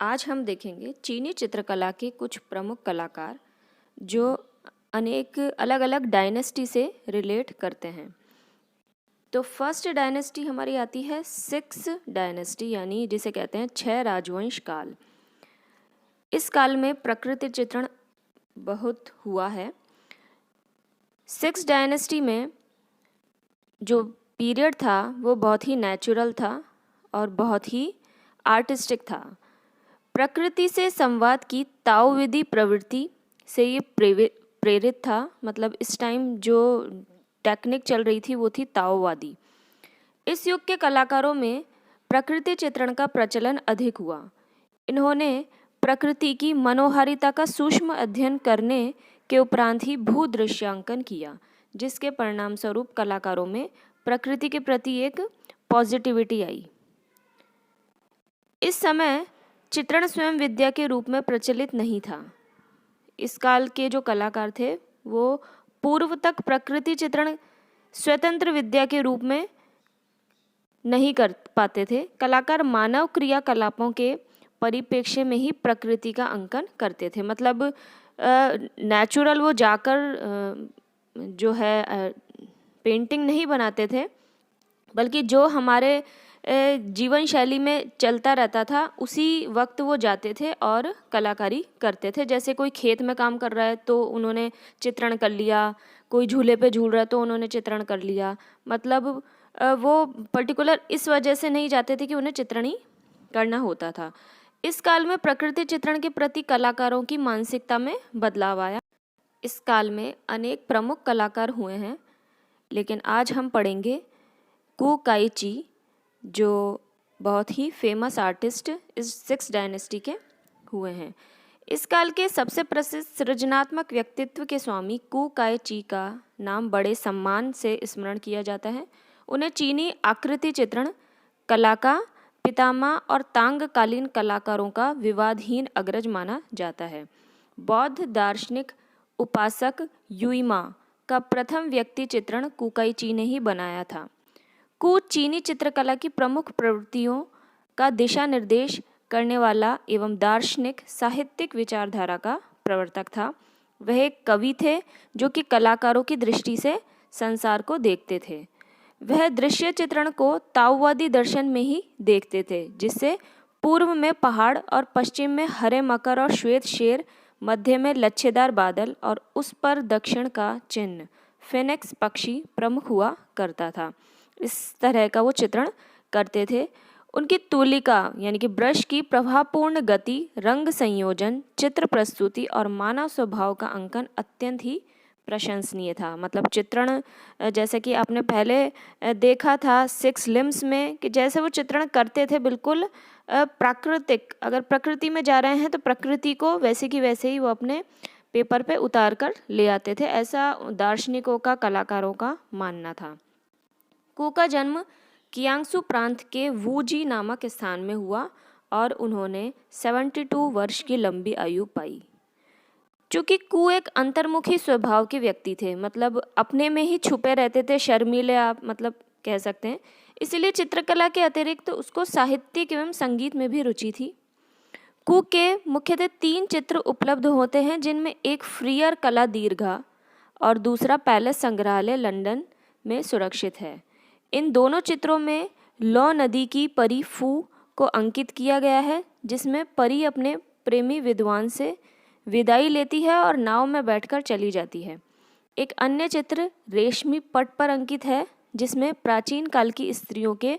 आज हम देखेंगे चीनी चित्रकला के कुछ प्रमुख कलाकार जो अनेक अलग अलग डायनेस्टी से रिलेट करते हैं। तो फर्स्ट डायनेस्टी हमारी आती है सिक्स डायनेस्टी, यानी जिसे कहते हैं 6 राजवंश काल। इस काल में प्रकृति चित्रण बहुत हुआ है। सिक्स डायनेस्टी में जो पीरियड था वो बहुत ही नेचुरल था और बहुत ही आर्टिस्टिक था। प्रकृति से संवाद की ताओविदी प्रवृत्ति से ये प्रेरित था। मतलब इस टाइम जो टेक्निक चल रही थी वो थी ताओवादी। इस युग के कलाकारों में प्रकृति चित्रण का प्रचलन अधिक हुआ। इन्होंने प्रकृति की मनोहारिता का सूक्ष्म अध्ययन करने के उपरांत ही भूदृश्यांकन किया, जिसके परिणाम स्वरूप कलाकारों में प्रकृति के प्रति एक पॉजिटिविटी आई। इस समय चित्रण स्वयं विद्या के रूप में प्रचलित नहीं था। इस काल के जो कलाकार थे वो पूर्व तक प्रकृति चित्रण स्वतंत्र विद्या के रूप में नहीं कर पाते थे। कलाकार मानव क्रियाकलापों के परिप्रेक्ष्य में ही प्रकृति का अंकन करते थे। मतलब नेचुरल वो जाकर जो है पेंटिंग नहीं बनाते थे, बल्कि जो हमारे जीवन शैली में चलता रहता था उसी वक्त वो जाते थे और कलाकारी करते थे। जैसे कोई खेत में काम कर रहा है तो उन्होंने चित्रण कर लिया, कोई झूले पे झूल रहा है तो उन्होंने चित्रण कर लिया। मतलब वो पर्टिकुलर इस वजह से नहीं जाते थे कि उन्हें चित्रण ही करना होता था। इस काल में प्रकृति चित्रण के प्रति कलाकारों की मानसिकता में बदलाव आया। इस काल में अनेक प्रमुख कलाकार हुए हैं, लेकिन आज हम पढ़ेंगे कू काई ची, जो बहुत ही फेमस आर्टिस्ट इस सिक्स डायनेस्टी के हुए हैं। इस काल के सबसे प्रसिद्ध सृजनात्मक व्यक्तित्व के स्वामी कू काई ची का नाम बड़े सम्मान से स्मरण किया जाता है। उन्हें चीनी आकृति चित्रण कला का पितामह और तांगकालीन कलाकारों का विवादहीन अग्रज माना जाता है। बौद्ध दार्शनिक उपासक युइमा का प्रथम व्यक्ति चित्रण कुकाई ची ने ही बनाया था। कू चीनी चित्रकला की प्रमुख प्रवृत्तियों का दिशा निर्देश करने वाला एवं दार्शनिक साहित्यिक विचारधारा का प्रवर्तक था। वह एक कवि थे जो कि कलाकारों की दृष्टि से संसार को देखते थे। वह दृश्य चित्रण को ताओवादी दर्शन में ही देखते थे, जिससे पूर्व में पहाड़ और पश्चिम में हरे मकर और श्वेत शेर, मध्य में लच्छेदार बादल और उस पर दक्षिण का चिन्ह फिनिक्स पक्षी प्रमुख हुआ करता था। इस तरह का वो चित्रण करते थे। उनकी तूलिका यानी कि ब्रश की प्रभावपूर्ण गति, रंग संयोजन, चित्र प्रस्तुति और मानव स्वभाव का अंकन अत्यंत ही प्रशंसनीय था। मतलब चित्रण जैसे कि आपने पहले देखा था सिक्स लिम्स में कि जैसे वो चित्रण करते थे बिल्कुल प्राकृतिक। अगर प्रकृति में जा रहे हैं तो प्रकृति को वैसे की वैसे ही वो अपने पेपर पे उतार कर ले आते थे। ऐसा दार्शनिकों का, कलाकारों का मानना था। कू का जन्म कियांगसू प्रांत के वूजी नामक स्थान में हुआ और उन्होंने 72 वर्ष की लंबी आयु पाई। चूँकि कू एक अंतर्मुखी स्वभाव के व्यक्ति थे, मतलब अपने में ही छुपे रहते थे, शर्मीले आप मतलब कह सकते हैं, इसीलिए चित्रकला के अतिरिक्त तो उसको साहित्यिक एवं संगीत में भी रुचि थी। कू के मुख्यतः 3 चित्र उपलब्ध होते हैं, जिनमें एक फ्रीयर कला दीर्घा और दूसरा पैलेस संग्रहालय लंदन में सुरक्षित है। इन दोनों चित्रों में लॉ नदी की परी फू को अंकित किया गया है, जिसमें परी अपने प्रेमी विद्वान से विदाई लेती है और नाव में बैठकर चली जाती है। एक अन्य चित्र रेशमी पट पर अंकित है, जिसमें प्राचीन काल की स्त्रियों के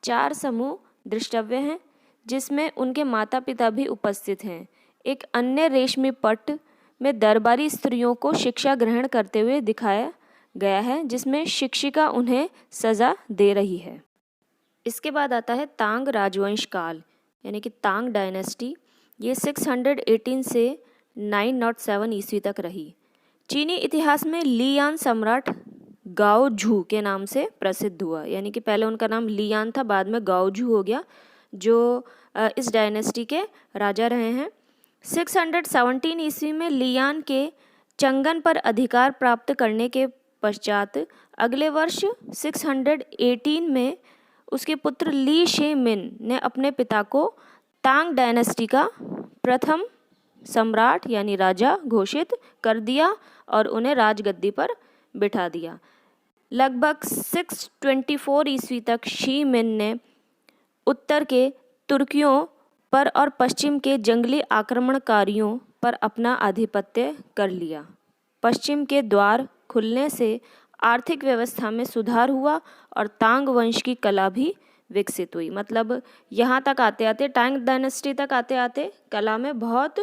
4 समूह दृष्टव्य हैं, जिसमें उनके माता पिता भी उपस्थित हैं। एक अन्य रेशमी पट में दरबारी स्त्रियों को शिक्षा ग्रहण करते हुए दिखाया गया है, जिसमें शिक्षिका उन्हें सजा दे रही है। इसके बाद आता है तांग राजवंश काल, यानी कि तांग डायनेस्टी। ये 618 से 907 ईस्वी तक रही। चीनी इतिहास में लियान सम्राट गाओ झू के नाम से प्रसिद्ध हुआ। यानी कि पहले उनका नाम लियान था, बाद में गाओ झू हो गया, जो इस डायनेस्टी के राजा रहे हैं। 617 ईस्वी में लियान के चंगन पर अधिकार प्राप्त करने के पश्चात अगले वर्ष 618 में उसके पुत्र ली शे मिन ने अपने पिता को तांग डायनेस्टी का प्रथम सम्राट यानी राजा घोषित कर दिया और उन्हें राजगद्दी पर बिठा दिया। लगभग 624 ईस्वी तक शी मिन ने उत्तर के तुर्कियों पर और पश्चिम के जंगली आक्रमणकारियों पर अपना आधिपत्य कर लिया। पश्चिम के द्वार खुलने से आर्थिक व्यवस्था में सुधार हुआ और तांग वंश की कला भी विकसित हुई। मतलब यहाँ तक आते आते, तांग डायनेस्टी तक आते आते कला में बहुत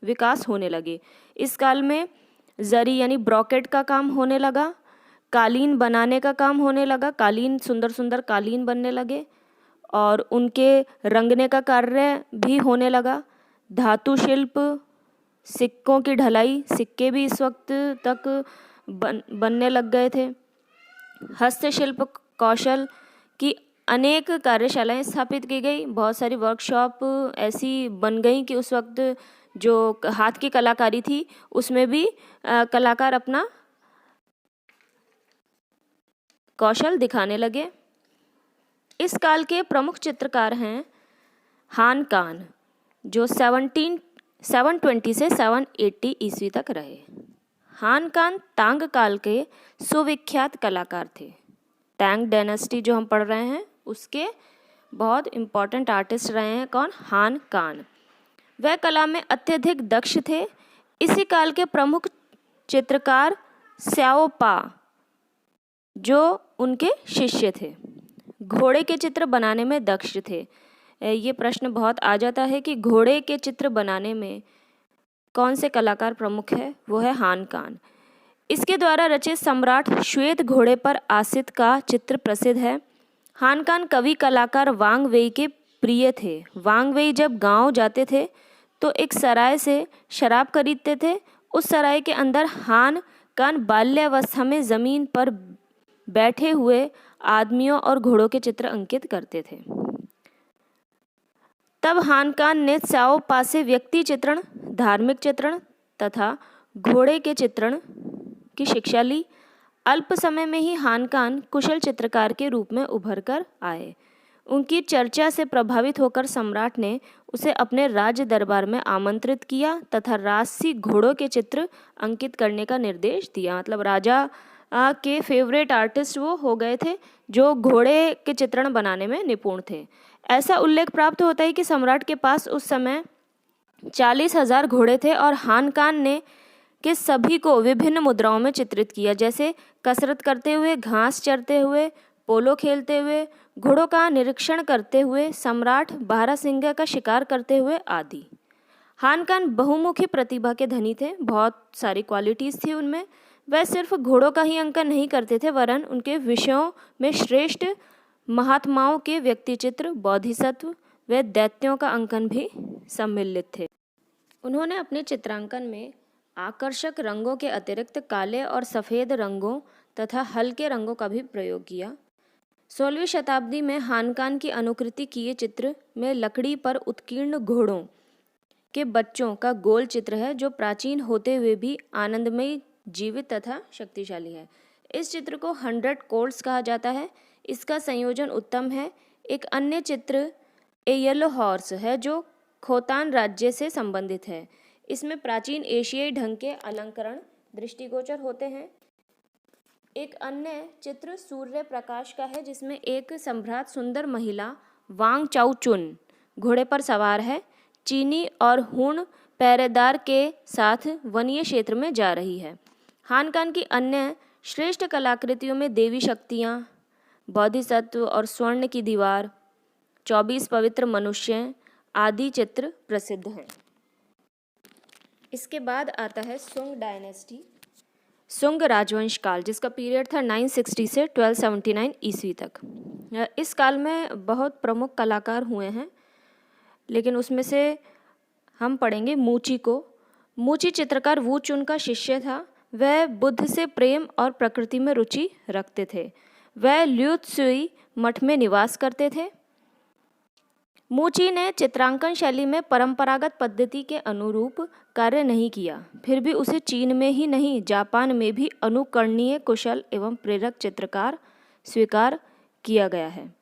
विकास होने लगे। इस काल में जरी यानी ब्रॉकेट का काम होने लगा, कालीन बनाने का काम होने लगा, कालीन सुंदर सुंदर कालीन बनने लगे और उनके रंगने का कार्य भी होने लगा। धातु शिल्प, सिक्कों की ढलाई, सिक्के भी इस वक्त तक बनने लग गए थे। हस्तशिल्प कौशल की अनेक कार्यशालाएं स्थापित की गई। बहुत सारी वर्कशॉप ऐसी बन गई कि उस वक्त जो हाथ की कलाकारी थी उसमें भी कलाकार अपना कौशल दिखाने लगे। इस काल के प्रमुख चित्रकार हैं हान कान, जो 720 से 780 ईस्वी तक रहे। हान कान तांग काल के सुविख्यात कलाकार थे। तांग डायनेस्टी जो हम पढ़ रहे हैं उसके बहुत इम्पोर्टेंट आर्टिस्ट रहे हैं। कौन? हान कान। वह कला में अत्यधिक दक्ष थे। इसी काल के प्रमुख चित्रकार स्याओ पा जो उनके शिष्य थे, घोड़े के चित्र बनाने में दक्ष थे। ये प्रश्न बहुत आ जाता है कि घोड़े के चित्र बनाने में कौन से कलाकार प्रमुख है? वो है हान कान। इसके द्वारा रचित सम्राट श्वेत घोड़े पर आसित का चित्र प्रसिद्ध है। हान कान कवि कलाकार वांग वेई के प्रिय थे। वांग वेई जब गांव जाते थे तो एक सराय से शराब खरीदते थे। उस सराय के अंदर हान कान बाल्यावस्था में जमीन पर बैठे हुए आदमियों और घोड़ों के चित्र अंकित करते थे। तब हान कान ने स्याओ पा से व्यक्ति चित्रण, धार्मिक चित्रण तथा घोड़े के चित्रण की शिक्षा ली। अल्प समय में ही हान कान कुशल चित्रकार के रूप में उभर कर आए। उनकी चर्चा से प्रभावित होकर सम्राट ने उसे अपने राज्य दरबार में आमंत्रित किया तथा राजसी घोड़ों के चित्र अंकित करने का निर्देश दिया। मतलब राजा के फेवरेट आर्टिस्ट वो हो गए थे जो घोड़े के चित्रण बनाने में निपुण थे। ऐसा उल्लेख प्राप्त होता है कि सम्राट के पास उस समय 40,000 घोड़े थे और हान कान ने के सभी को विभिन्न मुद्राओं में चित्रित किया, जैसे कसरत करते हुए, घास चरते हुए, पोलो खेलते हुए, घोड़ों का निरीक्षण करते हुए, सम्राट बारहसिंगा का शिकार करते हुए आदि। हान कान बहुमुखी प्रतिभा के धनी थे। बहुत सारी क्वालिटीज़ थी उनमें। वह सिर्फ घोड़ों का ही अंकन नहीं करते थे वरन उनके विषयों में श्रेष्ठ महात्माओं के व्यक्तिचित्र, बोधिसत्व व दैत्यों का अंकन भी सम्मिलित थे। उन्होंने अपने चित्रांकन में आकर्षक रंगों के अतिरिक्त काले और सफ़ेद रंगों तथा हल्के रंगों का भी प्रयोग किया। 16वीं शताब्दी में हान कान की अनुकृति किए चित्र में लकड़ी पर उत्कीर्ण घोड़ों के बच्चों का गोल चित्र है जो प्राचीन होते हुए भी आनंदमयी, जीवित तथा शक्तिशाली है। इस चित्र को 100 कोर्ट्स कहा जाता है। इसका संयोजन उत्तम है। एक अन्य चित्र ए येलो हॉर्स है जो खोतान राज्य से संबंधित है। इसमें प्राचीन एशियाई ढंग के अलंकरण दृष्टिगोचर होते हैं। एक अन्य चित्र सूर्य प्रकाश का है जिसमें एक सम्राट सुंदर महिला वांग चाउ चुन घोड़े पर सवार है, चीनी और हुण पहरेदार के साथ वनीय क्षेत्र में जा रही है। हान कान की अन्य श्रेष्ठ कलाकृतियों में देवी शक्तियाँ, बोधिसत्व और स्वर्ण की दीवार, 24 पवित्र मनुष्य आदि चित्र प्रसिद्ध हैं। इसके बाद आता है सुंग डायनेस्टी, सुंग राजवंश काल, जिसका पीरियड था 960 से 1279 ईस्वी तक। इस काल में बहुत प्रमुख कलाकार हुए हैं, लेकिन उसमें से हम पढ़ेंगे मूची को। मूची चित्रकार वू चुन का शिष्य था। वह बुद्ध से प्रेम और प्रकृति में रुचि रखते थे। वह ल्यूत्सुई मठ में निवास करते थे। मूची ने चित्रांकन शैली में परंपरागत पद्धति के अनुरूप कार्य नहीं किया, फिर भी उसे चीन में ही नहीं जापान में भी अनुकरणीय, कुशल एवं प्रेरक चित्रकार स्वीकार किया गया है।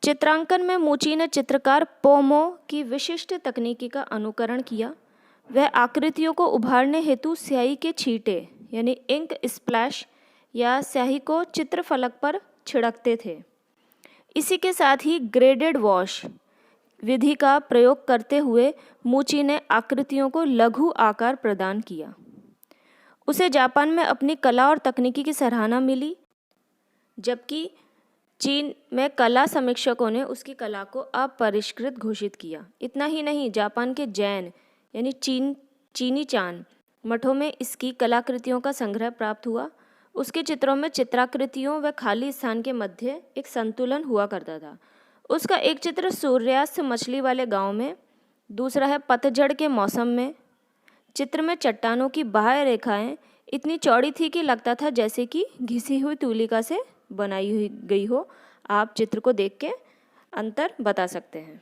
चित्रांकन में मूची ने चित्रकार पोमो की विशिष्ट तकनीकी का अनुकरण किया। वह आकृतियों को उभारने हेतु स्याही के छींटे यानी इंक स्प्लैश या स्याही को चित्रफलक पर छिड़कते थे। इसी के साथ ही ग्रेडेड वॉश विधि का प्रयोग करते हुए मूची ने आकृतियों को लघु आकार प्रदान किया। उसे जापान में अपनी कला और तकनीकी की सराहना मिली, जबकि चीन में कला समीक्षकों ने उसकी कला को अपरिष्कृत घोषित किया। इतना ही नहीं, जापान के जैन यानी चीनी चान मठों में इसकी कलाकृतियों का संग्रह प्राप्त हुआ। उसके चित्रों में चित्राकृतियों व खाली स्थान के मध्य एक संतुलन हुआ करता था। उसका एक चित्र सूर्यास्त मछली वाले गांव में, दूसरा है पतझड़ के मौसम में। चित्र में चट्टानों की बाह्य रेखाएं इतनी चौड़ी थी कि लगता था जैसे कि घिसी हुई तूलिका से बनाई हुई गई हो। आप चित्र को देख के अंतर बता सकते हैं।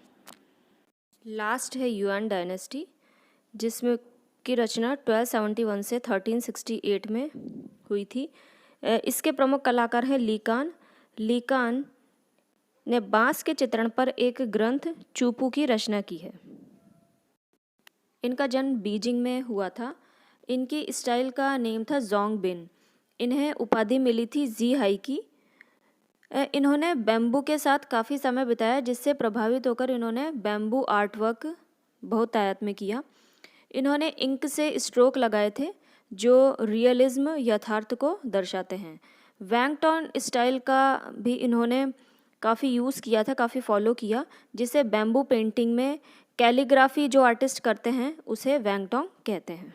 लास्ट है युआन डायनेस्टी, जिसमें की रचना 1271 से 1368 में हुई थी। इसके प्रमुख कलाकार हैं लीकान। लीकान ने बांस के चित्रण पर एक ग्रंथ चूपू की रचना की है। इनका जन्म बीजिंग में हुआ था। इनकी स्टाइल का नेम था जोंग बिन। इन्हें उपाधि मिली थी जी हाई की। इन्होंने बैम्बू के साथ काफ़ी समय बिताया, जिससे प्रभावित होकर इन्होंने बैम्बू आर्टवर्क बहुतायत में किया। इन्होंने इंक से स्ट्रोक लगाए थे जो रियलिज्म यथार्थ को दर्शाते हैं। वैंगटॉन स्टाइल का भी इन्होंने काफ़ी यूज़ किया था, काफ़ी फॉलो किया, जिसे बैम्बू पेंटिंग में कैलीग्राफी जो आर्टिस्ट करते हैं उसे वैंगटॉन कहते हैं।